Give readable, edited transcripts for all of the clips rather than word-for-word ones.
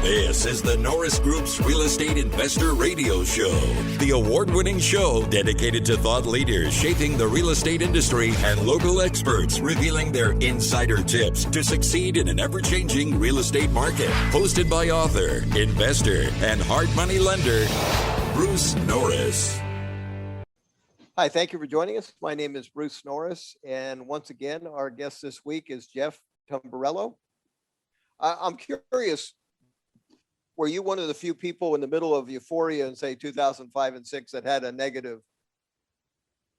This is the Norris Group's Real Estate Investor Radio Show, the award-winning show dedicated to thought leaders shaping the real estate industry and local experts revealing their insider tips to succeed in an ever-changing real estate market. Hosted by author, investor, and hard money lender, Bruce Norris. Hi, thank you for joining us. My name is Bruce Norris, and once again, our guest this week is Jeff Tumbarello. I'm curious, were you one of the few people in the middle of euphoria in, say, 2005 and 6 that had a negative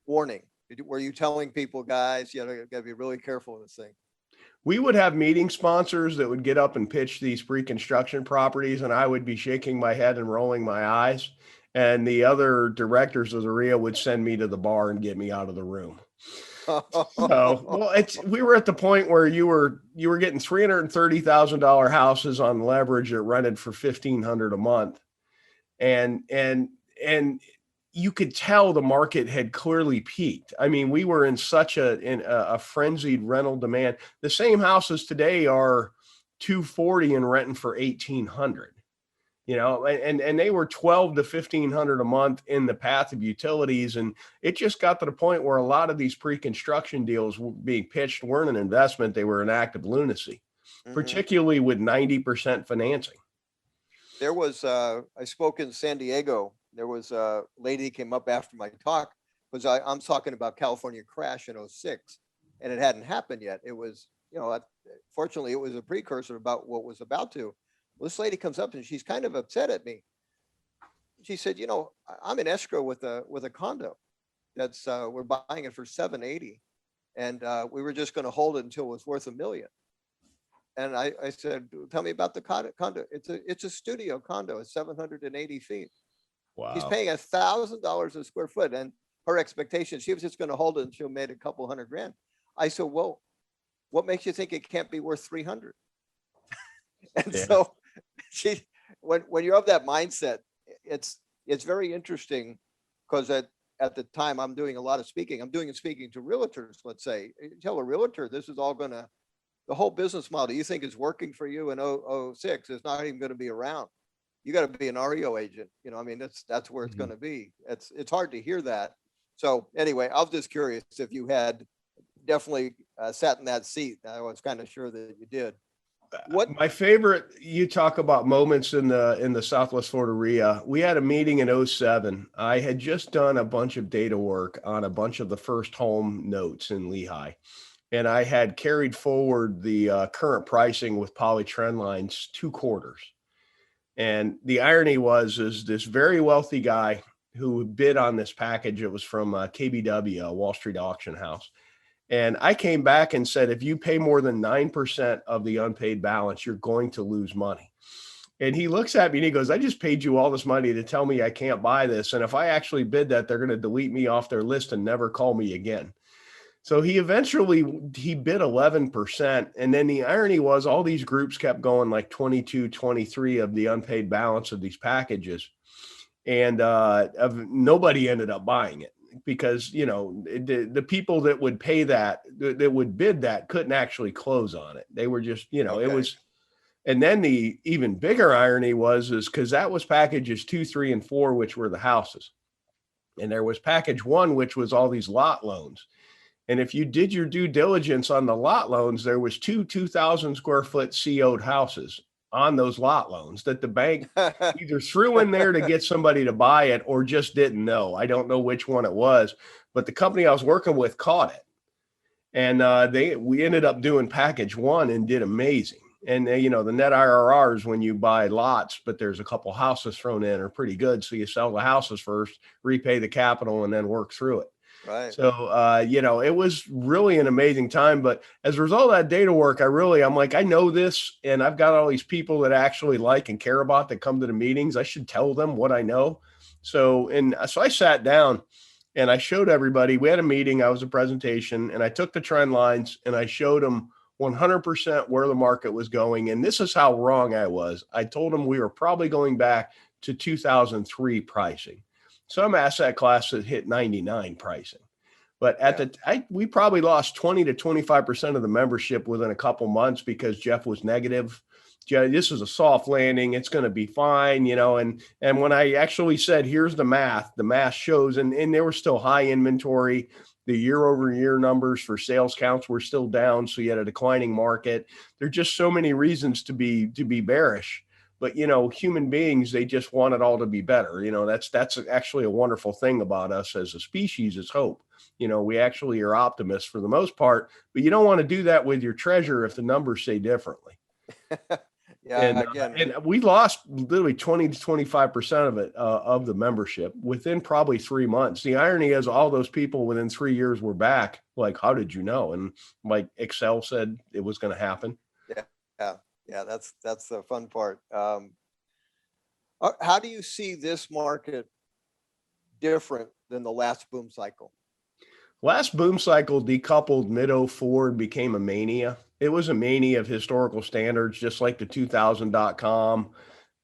warning? Were you telling people, guys, you got to be really careful with this thing? We would have meeting sponsors that would get up and pitch these pre-construction properties, and I would be shaking my head and rolling my eyes. And the other directors of the REIA would send me to the bar and get me out of the room. We were at the point where you were getting $330,000 houses on leverage that rented for $1,500 a month, and you could tell the market had clearly peaked. I mean, we were in such a frenzied rental demand. The same houses today are $240 and renting for $1,800. You know, and they were $1,200 to $1,500 a month in the path of utilities. And it just got to the point where a lot of these pre-construction deals being pitched weren't an investment. They were an act of lunacy, particularly with 90% financing. There was, I spoke in San Diego. There was a lady who came up after my talk, because I'm talking about California crash in 06, and it hadn't happened yet. It was, fortunately, it was a precursor about what was about to. Well, this lady comes up and she's kind of upset at me. She said, I'm in escrow with a condo that's we're buying it for $780, and we were just going to hold it until it was worth $1 million. And I said, tell me about the condo. It's a studio condo. It's 780 feet. Wow. She's paying $1,000 a square foot, and her expectation, she was just going to hold it until she made a couple $100,000. I said, well, what makes you think it can't be worth 300? And so when you're of that mindset, it's very interesting, because at the time I'm doing a lot of speaking. I'm doing speaking to realtors. Let's say, tell a realtor this is all the whole business model you think is working for you in 06 is not even going to be around. You got to be an REO agent. That's where it's going to be. It's hard to hear that. So anyway, I was just curious if you had definitely sat in that seat. I was kind of sure that you did. What my favorite, you talk about moments in the Southwest Florida REIA. We had a meeting in 07. I had just done a bunch of data work on a bunch of the first home notes in Lehigh, and I had carried forward the current pricing with poly trend lines 2 quarters. And the irony is this very wealthy guy who bid on this package. It was from KBW, a Wall Street auction house. And I came back and said, if you pay more than 9% of the unpaid balance, you're going to lose money. And he looks at me and he goes, I just paid you all this money to tell me I can't buy this. And if I actually bid that, they're going to delete me off their list and never call me again. So he bid 11%. And then the irony was all these groups kept going like 22, 23 of the unpaid balance of these packages. And nobody ended up buying it. Because, the people that would pay that would bid that couldn't actually close on it. They were just, okay. It was. And then the even bigger irony is because that was packages 2, 3, and 4, which were the houses. And there was package 1, which was all these lot loans. And if you did your due diligence on the lot loans, there was 2,000 square foot CO'd houses on those lot loans that the bank either threw in there to get somebody to buy it or just didn't know. I don't know which one it was, but the company I was working with caught it. And we ended up doing package 1 and did amazing. And the net IRRs when you buy lots, but there's a couple houses thrown in, are pretty good. So you sell the houses first, repay the capital, and then work through it. Right. So, it was really an amazing time. But as a result of that data work, I'm like, I know this, and I've got all these people that actually like and care about that come to the meetings. I should tell them what I know. So I sat down and I showed everybody. We had a meeting. I was a presentation, and I took the trend lines and I showed them 100% where the market was going. And this is how wrong I was. I told them we were probably going back to 2003 pricing. Some asset classes hit 99 pricing, but we probably lost 20 to 25% of the membership within a couple months because Jeff was negative. this is a soft landing. It's going to be fine, and when I actually said, here's the math shows, and there was still high inventory. The year over year numbers for sales counts were still down. So you had a declining market. There are just so many reasons to be bearish, but human beings, they just want it all to be better. That's actually a wonderful thing about us as a species, is hope. We actually are optimists for the most part, but you don't want to do that with your treasure if the numbers say differently. Yeah, and we lost literally 20 to 25% of it, of the membership within probably 3 months. The irony is all those people within 3 years were back. Like, how did you know? And like Excel said, it was going to happen. Yeah. That's the fun part. How do you see this market different than the last boom cycle? Last boom cycle decoupled mid-04 and became a mania. It was a mania of historical standards, just like the 2000.com.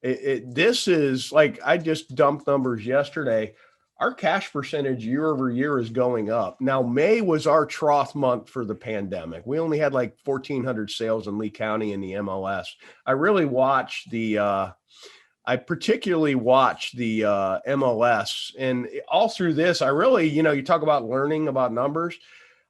This is like, I just dumped numbers yesterday. Our cash percentage year over year is going up. Now, May was our trough month for the pandemic. We only had like 1,400 sales in Lee County in the MLS. I particularly watched the MLS, and all through this, I really, you talk about learning about numbers.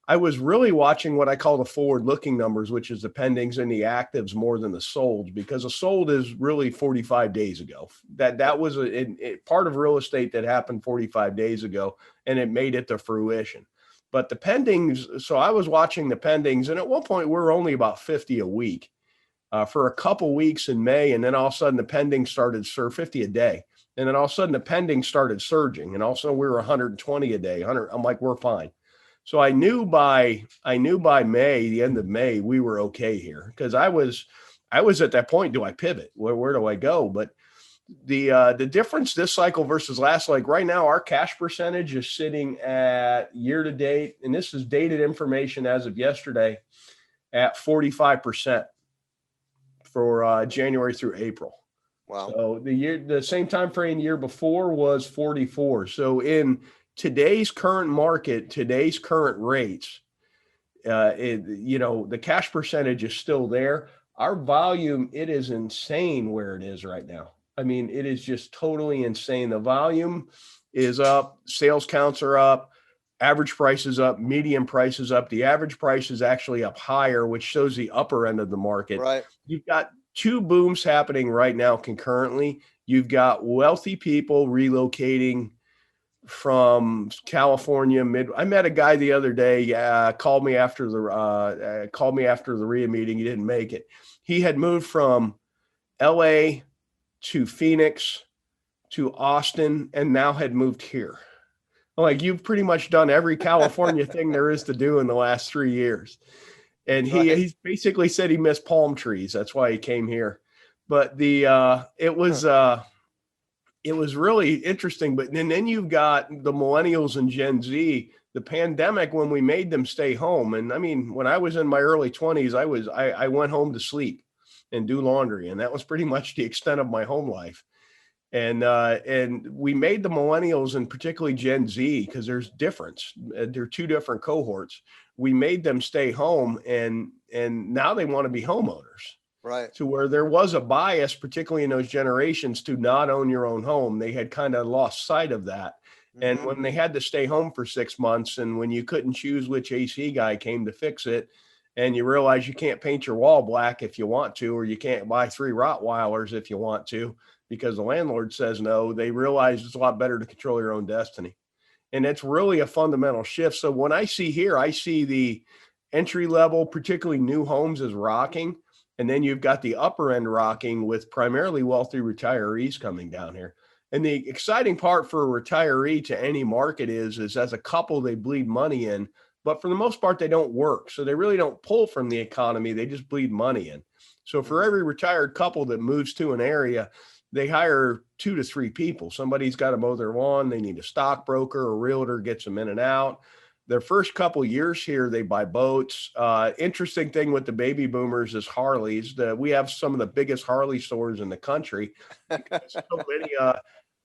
I was really watching what I call the forward-looking numbers, which is the pendings and the actives more than the solds, because a sold is really 45 days ago. That was a part of real estate that happened 45 days ago, and it made it to fruition. But the pendings, so I was watching the pendings, and at one point we were only about 50 a week for a couple weeks in May, and then all of a sudden the pending started 50 a day. And then all of a sudden the pending started surging, and also we were 120 a day. I'm like, we're fine. So I knew by May, the end of May, we were okay here, because I was at that point. Do I pivot? Where do I go? But the difference this cycle versus last, like right now, our cash percentage is sitting at year to date, and this is dated information as of yesterday, at 45% for January through April. Wow. So the same time frame year before was 44. So in today's current market, today's current rates, the cash percentage is still there. Our volume, it is insane where it is right now. I mean, it is just totally insane. The volume is up, sales counts are up, average price is up, median price is up. The average price is actually up higher, which shows the upper end of the market. Right. You've got two booms happening right now concurrently. You've got wealthy people relocating from California. I met a guy the other day, called me after the REIA meeting. He didn't make it. He had moved from LA to Phoenix to Austin and now had moved here. I'm like, you've pretty much done every California thing there is to do in the last 3 years. And he basically said he missed palm trees. That's why he came here. But it was really interesting. But then you've got the millennials and Gen Z, the pandemic, when we made them stay home. And I mean, when I was in my early 20s, I went home to sleep and do laundry. And that was pretty much the extent of my home life. And we made the millennials, and particularly Gen Z, because there's difference. They're two different cohorts. We made them stay home, and now they want to be homeowners. Right. To where there was a bias, particularly in those generations, to not own your own home. They had kind of lost sight of that. Mm-hmm. And when they had to stay home for 6 months, and when you couldn't choose which AC guy came to fix it, and you realize you can't paint your wall black if you want to, or you can't buy 3 Rottweilers if you want to, because the landlord says no, they realize it's a lot better to control your own destiny. And it's really a fundamental shift. So when I see here, I see the entry level, particularly new homes, is rocking. And then you've got the upper end rocking with primarily wealthy retirees coming down here. And the exciting part for a retiree to any market is as a couple, they bleed money in, but for the most part, they don't work. So they really don't pull from the economy. They just bleed money in. So for every retired couple that moves to an area, they hire 2 to 3 people. Somebody's got to mow their lawn. They need a stockbroker, a realtor gets them in and out. Their first couple of years here, they buy boats. Interesting thing with the baby boomers is Harleys. We have some of the biggest Harley stores in the country. So many,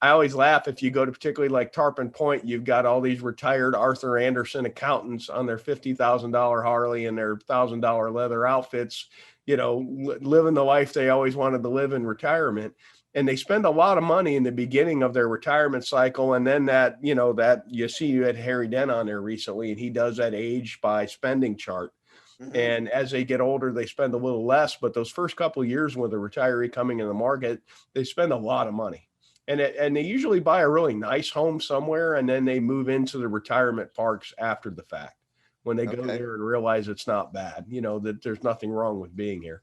I always laugh if you go to particularly like Tarpon Point, you've got all these retired Arthur Anderson accountants on their $50,000 Harley and their $1,000 leather outfits. living the life they always wanted to live in retirement. And they spend a lot of money in the beginning of their retirement cycle. And then that you had Harry Dent on there recently, and he does that age by spending chart. Mhm. And as they get older, they spend a little less. But those first couple of years with a retiree coming in the market, they spend a lot of money. And they usually buy a really nice home somewhere, and then they move into the retirement parks after the fact when they go Okay. there and realize it's not bad, that there's nothing wrong with being here.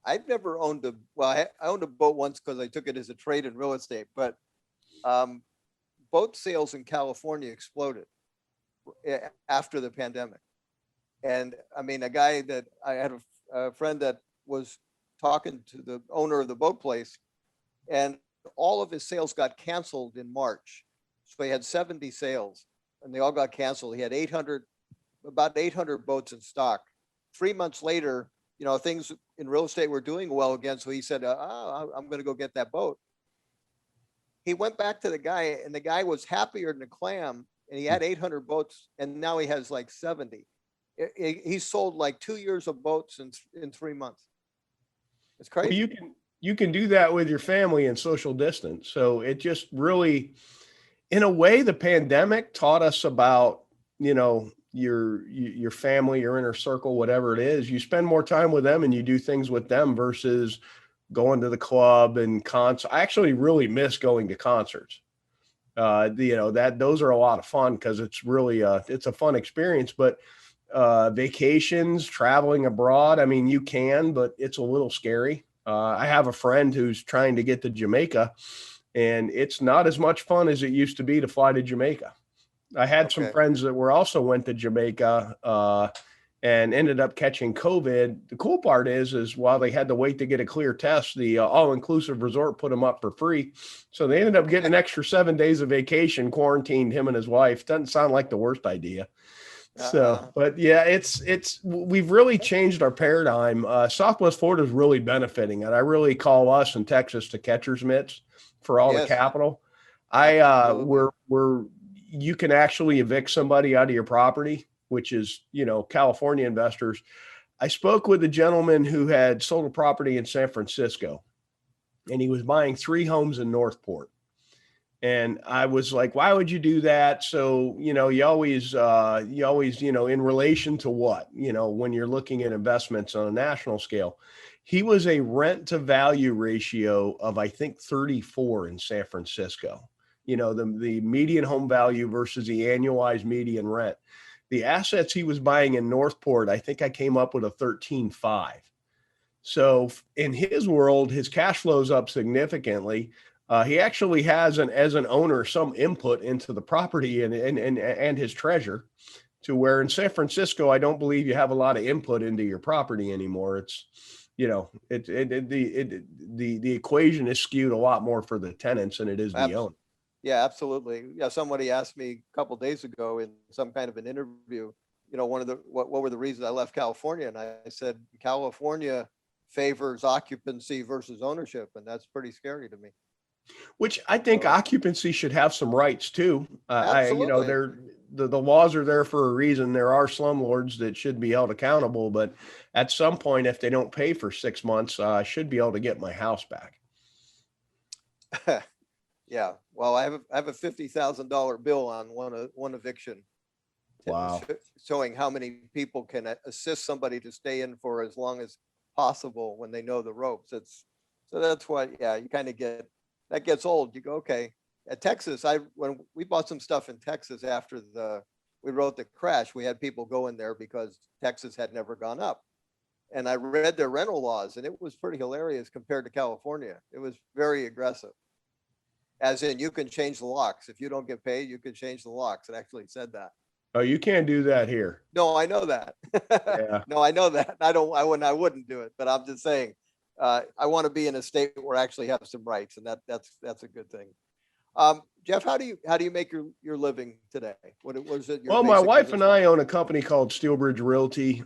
I've never owned I owned a boat once because I took it as a trade in real estate, but boat sales in California exploded after the pandemic. And I mean, a guy that I had a friend that was talking to the owner of the boat place, and all of his sales got canceled in March. So he had 70 sales and they all got canceled. He had about 800 boats in stock. 3 months later, things in real estate were doing well again. So he said, I'm going to go get that boat. He went back to the guy, and the guy was happier than a clam, and he had 800 boats, and now he has like 70. He sold like 2 years of boats in 3 months. It's crazy. Well, you can do that with your family and social distance. So it just really, in a way, the pandemic taught us about, your family, your inner circle, whatever it is. You spend more time with them and you do things with them versus going to the club and concert. I actually really miss going to concerts. Those are a lot of fun because it's really it's a fun experience. But vacations, traveling abroad, I mean, you can, but it's a little scary. I have a friend who's trying to get to Jamaica, and it's not as much fun as it used to be to fly to Jamaica. I had some friends that also went to Jamaica and ended up catching COVID. The cool part is while they had to wait to get a clear test, the all-inclusive resort put them up for free. So they ended up getting an extra 7 days of vacation, quarantined him and his wife. Doesn't sound like the worst idea. So, but yeah, we've really changed our paradigm. Southwest Florida is really benefiting, and I really call us in Texas the catcher's mitts for all the capital. You can actually evict somebody out of your property, which is, California investors. I spoke with a gentleman who had sold a property in San Francisco, and he was buying 3 homes in Northport. And I was like, why would you do that? So, you always, in relation to what, when you're looking at investments on a national scale, he was a rent to value ratio of, I think, 34 in San Francisco. The median home value versus the annualized median rent. The assets he was buying in Northport, I think I came up with a 13.5. So in his world, his cash flow's up significantly. He actually has as an owner, some input into the property and his treasure, to where in San Francisco, I don't believe you have a lot of input into your property anymore. It's, the equation is skewed a lot more for the tenants than it is the owner. Yeah, absolutely. Yeah. Somebody asked me a couple of days ago in some kind of an interview, what were the reasons I left California? And I said, California favors occupancy versus ownership. And that's pretty scary to me. Which I think occupancy should have some rights too. The laws are there for a reason. There are slumlords that should be held accountable, but at some point, if they don't pay for 6 months, I should be able to get my house back. Yeah. Well, I have a $50,000 bill on one eviction. Wow. Showing how many people can assist somebody to stay in for as long as possible when they know the ropes. So that's why, you kind of that gets old. You go, okay. At Texas, when we bought some stuff in Texas after we wrote the crash, we had people go in there because Texas had never gone up. And I read their rental laws, and it was pretty hilarious compared to California. It was very aggressive. As in, you can change the locks. If you don't get paid, you can change the locks. It actually said that. Oh, you can't do that here. No, I know that. Yeah. No, I know that. I wouldn't do it, but I'm just saying, I want to be in a state where I actually have some rights, and that's a good thing. Jeff, how do you make your living today? What is it? Well, my wife and I own a company called Steelbridge Realty.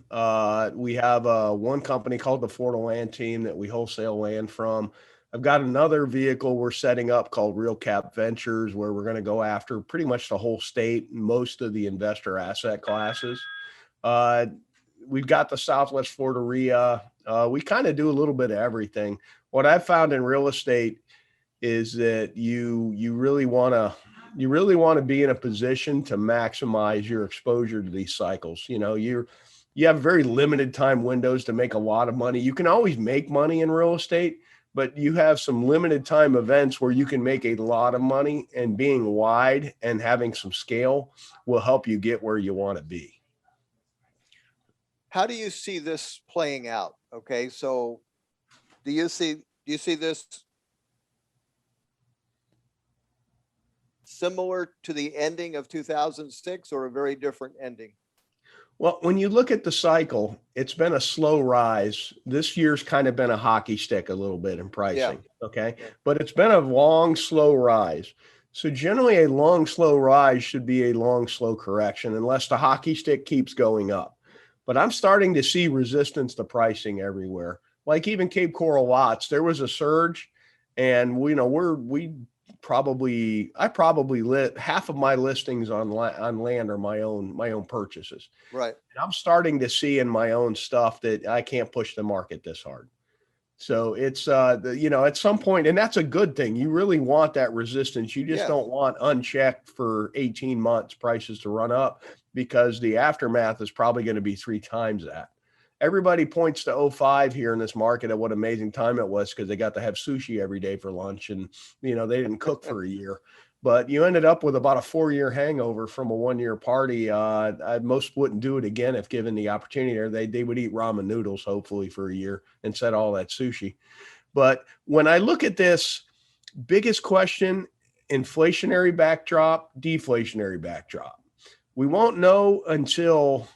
We have one company called the Florida Land Team that we wholesale land from. I've got another vehicle we're setting up called Real Cap Ventures, where we're going to go after pretty much the whole state, most of the investor asset classes. We've got the Southwest Florida REIA. We kind of do a little bit of everything. What I've found in real estate is that you really want to be in a position to maximize your exposure to these cycles. You have very limited time windows to make a lot of money. You can always make money in real estate, but you have some limited time events where you can make a lot of money, and being wide and having some scale will help you get where you want to be. How do you see this playing out? Okay, so do you see this similar to the ending of 2006 or a very different ending? Well, when you look at the cycle, it's been a slow rise. This year's kind of been a hockey stick a little bit in pricing. Yeah. Okay. Yeah. But it's been a long, slow rise. So generally a long, slow rise should be a long, slow correction unless the hockey stick keeps going up. But I'm starting to see resistance to pricing everywhere. Like even Cape Coral lots, there was a surge, and I probably lit half of my listings on land are my own purchases. Right. And I'm starting to see in my own stuff that I can't push the market this hard. So it's at some point, and that's a good thing. You really want that resistance. You just don't want unchecked for 18 months prices to run up, because the aftermath is probably going to be 3 times that. Everybody points to 05 here in this market at what amazing time it was because they got to have sushi every day for lunch, and they didn't cook for a year. But you ended up with about a 4-year hangover from a 1-year party. Most wouldn't do it again if given the opportunity, or they would eat ramen noodles hopefully for a year instead of all that sushi. But when I look at this, biggest question: inflationary backdrop, deflationary backdrop. We won't know until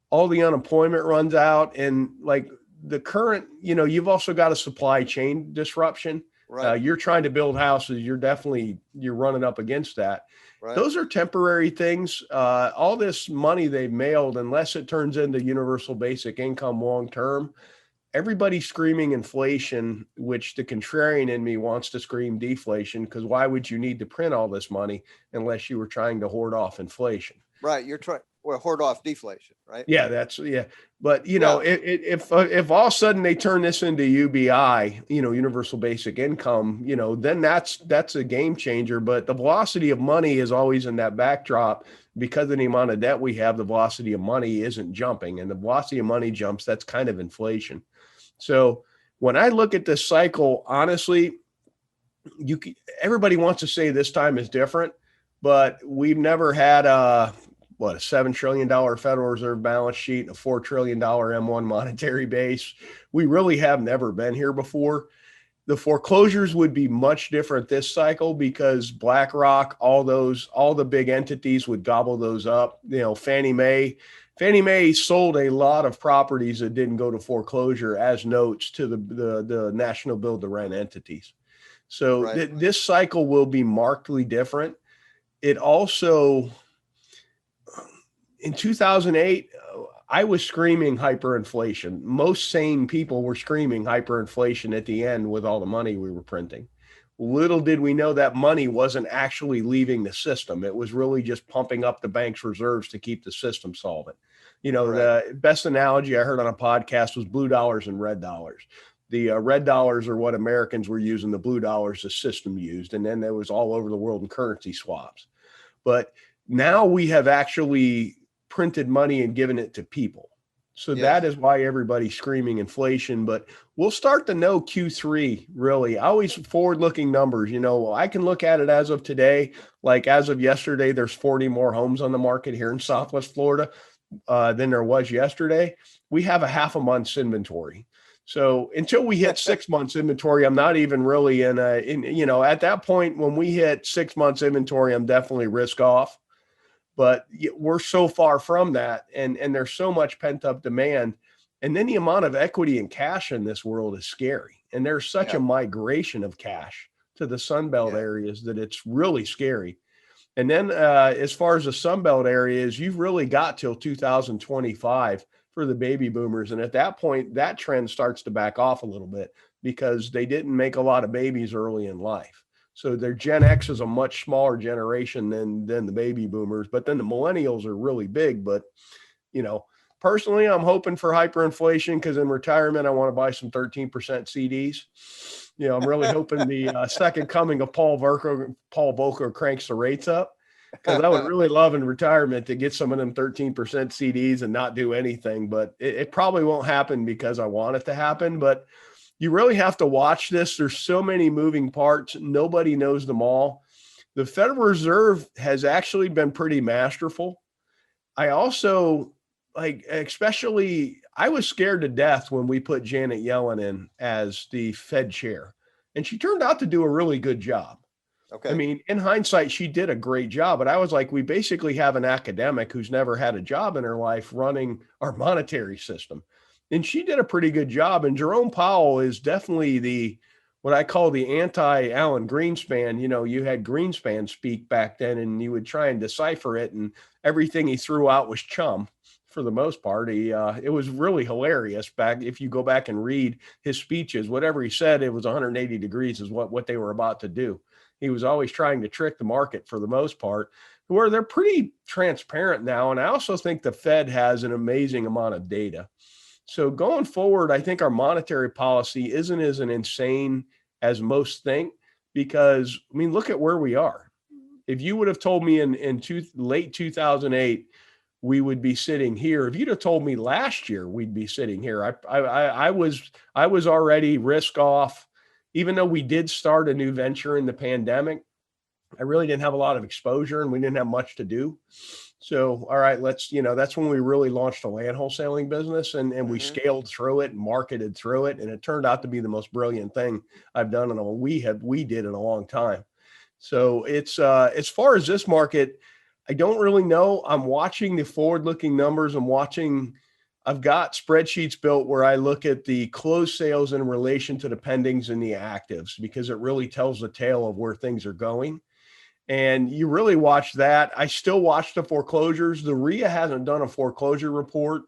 all the unemployment runs out, and like the current, you've also got a supply chain disruption. Right. You're trying to build houses. You're running up against that. Right. Those are temporary things. All this money they've mailed, unless it turns into universal basic income long-term, everybody's screaming inflation, which the contrarian in me wants to scream deflation, because why would you need to print all this money unless you were trying to hoard off inflation? Right. You're trying hoard off deflation, right? Yeah, but if all of a sudden they turn this into UBI, universal basic income, then that's a game changer. But the velocity of money is always in that backdrop. Because of the amount of debt we have, the velocity of money isn't jumping, and the velocity of money jumps. That's kind of inflation. So when I look at this cycle, honestly, everybody wants to say this time is different, but we've never had a $7 trillion Federal Reserve balance sheet, a $4 trillion M1 monetary base. We really have never been here before. The foreclosures would be much different this cycle because BlackRock, all the big entities would gobble those up. Fannie Mae sold a lot of properties that didn't go to foreclosure as notes to the National Build to Rent entities. So Right. This cycle will be markedly different. It also, in 2008, I was screaming hyperinflation. Most sane people were screaming hyperinflation at the end with all the money we were printing. Little did we know that money wasn't actually leaving the system. It was really just pumping up the bank's reserves to keep the system solvent. Right. The best analogy I heard on a podcast was blue dollars and red dollars. The red dollars are what Americans were using. The blue dollars the system used. And then there was all over the world in currency swaps. But now we have actually printed money and given it to people. So that is why everybody's screaming inflation, but we'll start to know Q3 really. Always forward-looking numbers, I can look at it as of today. Like as of yesterday, there's 40 more homes on the market here in Southwest Florida than there was yesterday. We have a half a month's inventory. So until we hit 6 months inventory, I'm not even really at that point when we hit 6 months inventory, I'm definitely risk off. But we're so far from that, and there's so much pent up demand. And then the amount of equity and cash in this world is scary. And there's such a migration of cash to the Sunbelt areas that it's really scary. And then as far as the Sunbelt areas, you've really got till 2025 for the baby boomers. And at that point, that trend starts to back off a little bit because they didn't make a lot of babies early in life. So their Gen X is a much smaller generation than the baby boomers, but then the millennials are really big. But, personally, I'm hoping for hyperinflation because in retirement, I want to buy some 13% CDs. I'm really hoping the second coming of Paul Volcker cranks the rates up, because I would really love in retirement to get some of them 13% CDs and not do anything. But it probably won't happen because I want it to happen. But you really have to watch this. There's so many moving parts. Nobody knows them all. The Federal Reserve has actually been pretty masterful. I also especially, I was scared to death when we put Janet Yellen in as the Fed chair, and she turned out to do a really good job. Okay. I mean, in hindsight, she did a great job, but I was like, we basically have an academic who's never had a job in her life running our monetary system. And she did a pretty good job. And Jerome Powell is definitely what I call the anti-Alan Greenspan. You had Greenspan speak back then, and you would try and decipher it, and everything he threw out was chum for the most part. It was really hilarious back. If you go back and read his speeches, whatever he said, it was 180 degrees is what they were about to do. He was always trying to trick the market for the most part, where they're pretty transparent now. And I also think the Fed has an amazing amount of data. So going forward, I think our monetary policy isn't as insane as most think, because, I mean, look at where we are. If you would have told me in late 2008, we would be sitting here. If you'd have told me last year, we'd be sitting here. I was already risk off. Even though we did start a new venture in the pandemic, I really didn't have a lot of exposure and we didn't have much to do. So, all right, that's when we really launched a land wholesaling business, and we scaled through it and marketed through it. And it turned out to be the most brilliant thing I've done we did in a long time. So it's, as far as this market, I don't really know. I'm watching the forward-looking numbers. I've got spreadsheets built where I look at the closed sales in relation to the pendings and the actives, because it really tells the tale of where things are going. And you really watch that. I still watch the foreclosures. The REIA hasn't done a foreclosure report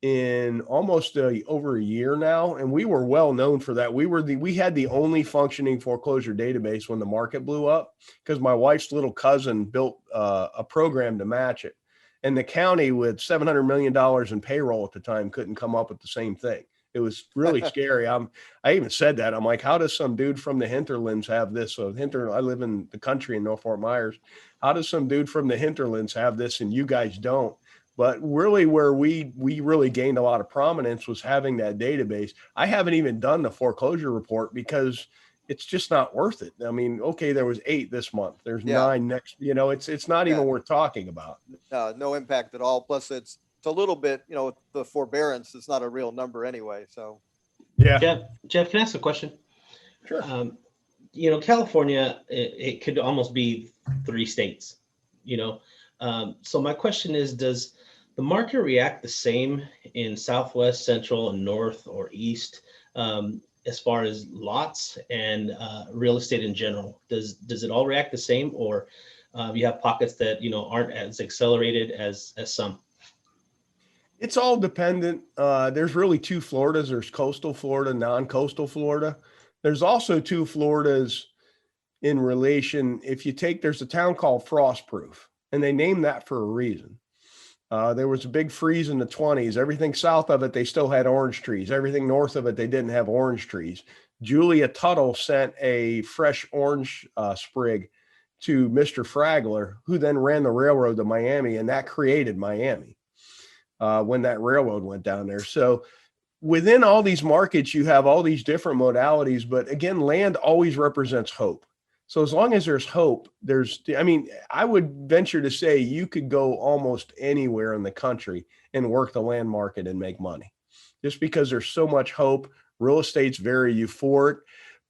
in almost over a year now. And we were well known for that. We had the only functioning foreclosure database when the market blew up, because my wife's little cousin built a program to match it. And the county, with $700 million in payroll at the time, couldn't come up with the same thing. It was really scary. I even said that. I'm like, how does some dude from the hinterlands have this? So I live in the country in North Fort Myers. How does some dude from the hinterlands have this and you guys don't? But really, where we really gained a lot of prominence was having that database. I haven't even done the foreclosure report because it's just not worth it. I mean, okay, there was 8 this month. There's 9 next. It's not even worth talking about. No impact at all. Plus, it's a little bit, the forbearance is not a real number anyway. So, yeah. Jeff, can I ask a question? Sure. California, it could almost be 3 states. So my question is, does the market react the same in Southwest, Central, and North or East? As far as lots and real estate in general, does it all react the same, or you have pockets that aren't as accelerated as some? It's all dependent. There's really 2 Floridas. There's coastal Florida, non-coastal Florida. There's also 2 Floridas in relation. There's a town called Frostproof, and they named that for a reason. There was a big freeze in the 20s. Everything south of it, they still had orange trees. Everything north of it, they didn't have orange trees. Julia Tuttle sent a fresh orange sprig to Mr. Fragler, who then ran the railroad to Miami, and that created Miami when that railroad went down there. So within all these markets, you have all these different modalities, but again, land always represents hope. So as long as there's hope, I would venture to say you could go almost anywhere in the country and work the land market and make money, just because there's so much hope. Real estate's very euphoric.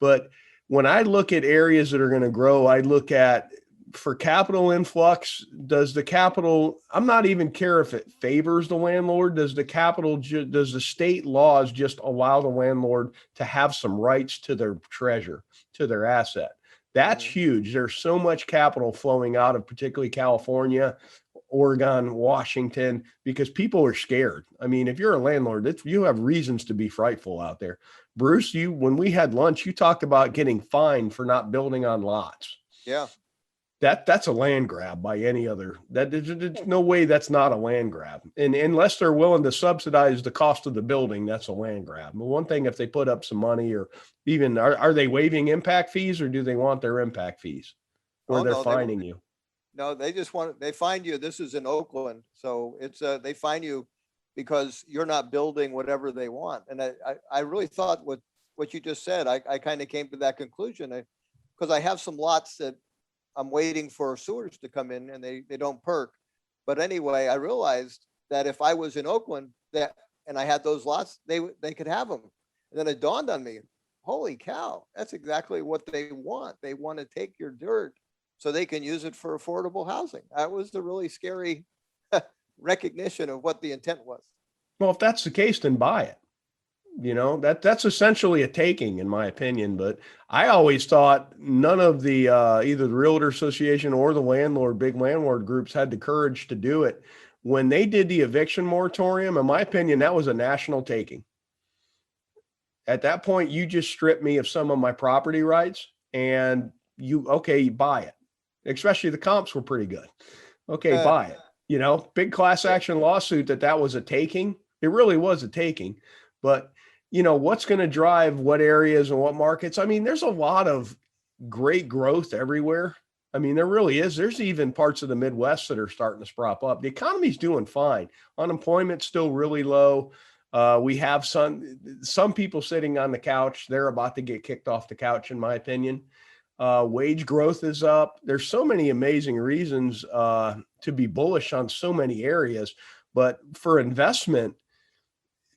But when I look at areas that are going to grow, I look at, for capital influx, I'm not even care if it favors the landlord. Does the state laws just allow the landlord to have some rights to their treasure, to their asset? That's huge. There's so much capital flowing out of particularly California, Oregon, Washington, because people are scared. I mean, if you're a landlord, you have reasons to be frightful out there. Bruce, when we had lunch, you talked about getting fined for not building on lots. Yeah. that's a land grab by any other. There's no way that's not a land grab. And unless they're willing to subsidize the cost of the building, that's a land grab. But one thing, if they put up some money, or even are they waiving impact fees, or do they want their impact fees, or Oh, they're no, fining you? No, they just they find you. This is in Oakland. So it's, they find you because you're not building whatever they want. And I really thought what you just said, I kind of came to that conclusion, because I have some lots that I'm waiting for sewers to come in, and they don't perk. But anyway, I realized that if I was in Oakland, and I had those lots, they could have them. And then it dawned on me, holy cow, that's exactly what they want. They want to take your dirt so they can use it for affordable housing. That was the really scary recognition of what the intent was. Well, if that's the case, then buy it. That's essentially a taking, in my opinion. But I always thought none of the either the Realtor Association or the big landlord groups had the courage to do it. When they did the eviction moratorium, in my opinion, that was a national taking. At that point, you just stripped me of some of my property rights, and you buy it. Especially the comps were pretty good. Okay, buy it. Big class action lawsuit that was a taking. It really was a taking. But what's going to drive what areas and what markets? I mean, there's a lot of great growth everywhere. I mean, there really is. There's even parts of the Midwest that are starting to sprout up. The economy's doing fine. Unemployment's still really low. We have some people sitting on the couch. They're about to get kicked off the couch, in my opinion. Wage growth is up. There's so many amazing reasons to be bullish on so many areas. But for investment,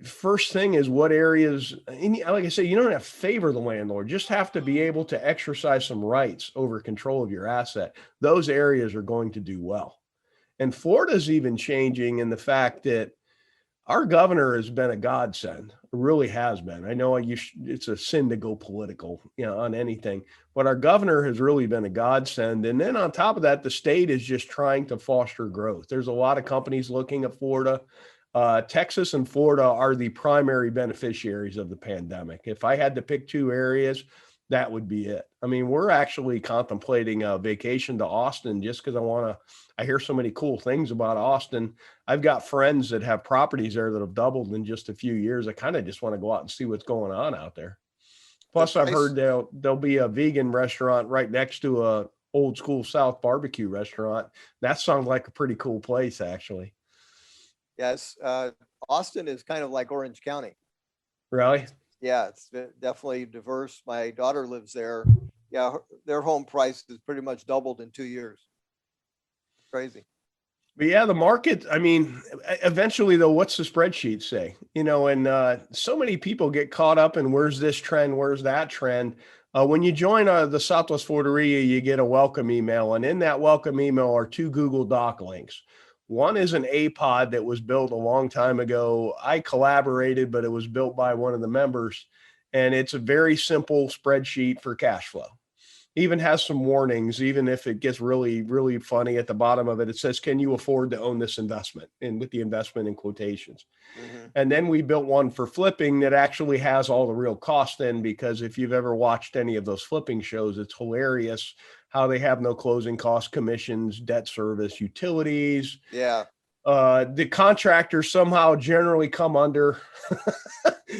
first thing is what areas, and like I say, you don't have to favor the landlord, just have to be able to exercise some rights over control of your asset. Those areas are going to do well. And Florida's even changing in the fact that our governor has been a godsend. It really has been. I know it's a sin to go political, on anything, but our governor has really been a godsend. And then on top of that, the state is just trying to foster growth. There's a lot of companies looking at Florida. Texas and Florida are the primary beneficiaries of the pandemic. If I had to pick two areas, that would be it. I mean, we're actually contemplating a vacation to Austin just because I hear so many cool things about Austin. I've got friends that have properties there that have doubled in just a few years. I kind of just want to go out and see what's going on out there. Plus, I've heard there'll be a vegan restaurant right next to a old school South barbecue restaurant. That sounds like a pretty cool place, actually. Yes. Austin is kind of like Orange County. Really? Yeah, it's definitely diverse. My daughter lives there. Yeah, their home price has pretty much doubled in 2 years. Crazy. But yeah, the market, I mean, eventually though, what's the spreadsheet say? And so many people get caught up in where's this trend, where's that trend. When you join the Southwest Florida REIA, you get a welcome email. And in that welcome email are 2 Google Doc links. One is an APOD that was built a long time ago. I collaborated, but it was built by one of the members. And it's a very simple spreadsheet for cash flow. Even has some warnings, even if it gets really, really funny at the bottom of it. It says, can you afford to own this investment? And with the investment in quotations. Mm-hmm. And then we built one for flipping that actually has all the real cost in, because if you've ever watched any of those flipping shows, it's hilarious how they have no closing cost, commissions, debt service, utilities. Yeah. The contractors somehow generally come under,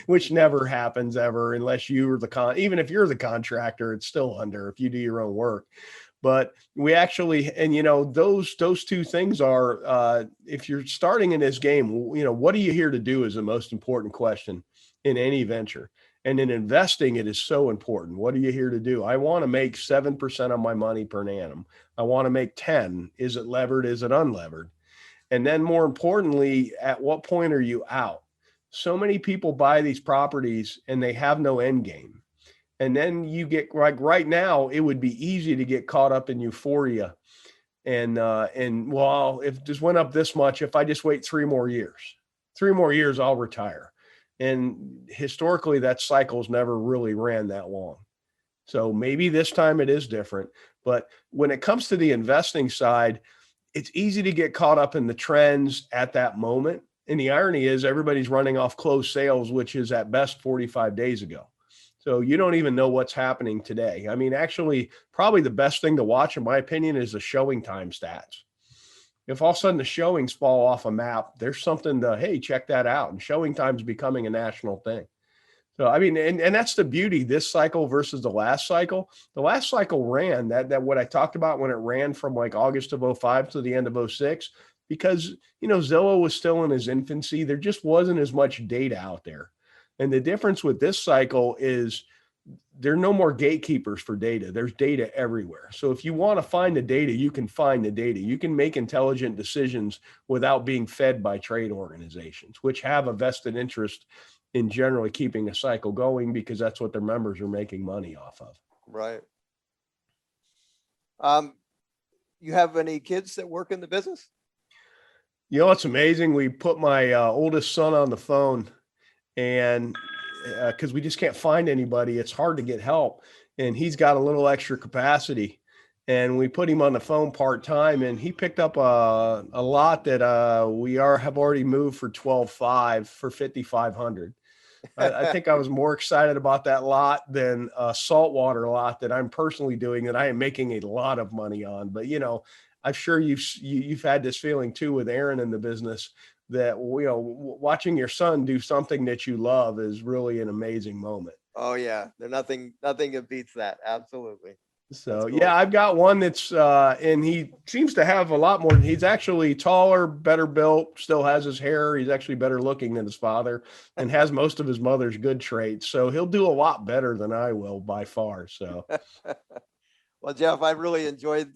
which never happens ever, unless you're even if you're the contractor, it's still under if you do your own work. But we actually, and those two things are, if you're starting in this game, what are you here to do is the most important question in any venture. And in investing, it is so important. What are you here to do? I want to make 7% of my money per annum. I want to make 10. Is it levered? Is it unlevered? And then more importantly, at what point are you out? So many people buy these properties and they have no end game. And then you get right now, it would be easy to get caught up in euphoria. And well, if this went up this much, if I just wait 3 more years, I'll retire. And historically, that cycle's never really ran that long. So maybe this time it is different. But when it comes to the investing side, it's easy to get caught up in the trends at that moment. And the irony is everybody's running off closed sales, which is at best 45 days ago. So you don't even know what's happening today. I mean, actually, probably the best thing to watch, in my opinion, is the showing time stats. If all of a sudden the showings fall off a map, there's something to, hey, check that out. And showing time's becoming a national thing. So, I mean, and that's the beauty, this cycle versus the last cycle. The last cycle ran that what I talked about when it ran from like August of 05 to the end of 06, because, Zillow was still in his infancy. There just wasn't as much data out there. And the difference with this cycle is there are no more gatekeepers for data. There's data everywhere. So if you want to find the data, you can find the data. You can make intelligent decisions without being fed by trade organizations, which have a vested interest in generally keeping a cycle going because that's what their members are making money off of. Right. You have any kids that work in the business? It's amazing. We put my oldest son on the phone, and because we just can't find anybody, it's hard to get help. And he's got a little extra capacity, and we put him on the phone part-time, and he picked up a lot that have already moved for 12.5 for 5,500. I think I was more excited about that lot than a saltwater lot that I'm personally doing that I am making a lot of money on. But, I'm sure you've had this feeling too with Aaron in the business that, watching your son do something that you love is really an amazing moment. Oh yeah. There's nothing that beats that. Absolutely. So cool. yeah, I've got one that's, and he seems to have a lot more. He's actually taller, better built, still has his hair. He's actually better looking than his father and has most of his mother's good traits. So he'll do a lot better than I will by far. So. Well, Jeff, I really enjoyed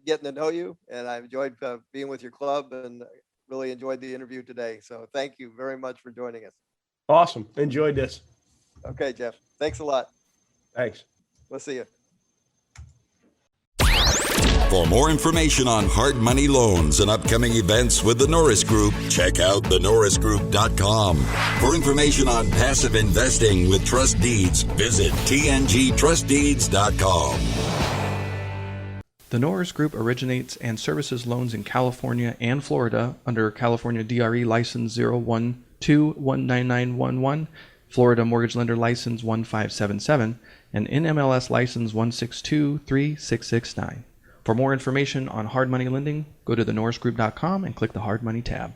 getting to know you, and I enjoyed being with your club, and really enjoyed the interview today. So thank you very much for joining us. Awesome. Enjoyed this. Okay, Jeff. Thanks a lot. Thanks. We'll see you. For more information on hard money loans and upcoming events with the Norris Group, check out thenorrisgroup.com. For information on passive investing with trust deeds, visit tngtrustdeeds.com. The Norris Group originates and services loans in California and Florida under California DRE License 012-19911, Florida Mortgage Lender License 1577, and NMLS License 1623669. For more information on hard money lending, go to thenorrisgroup.com and click the Hard Money tab.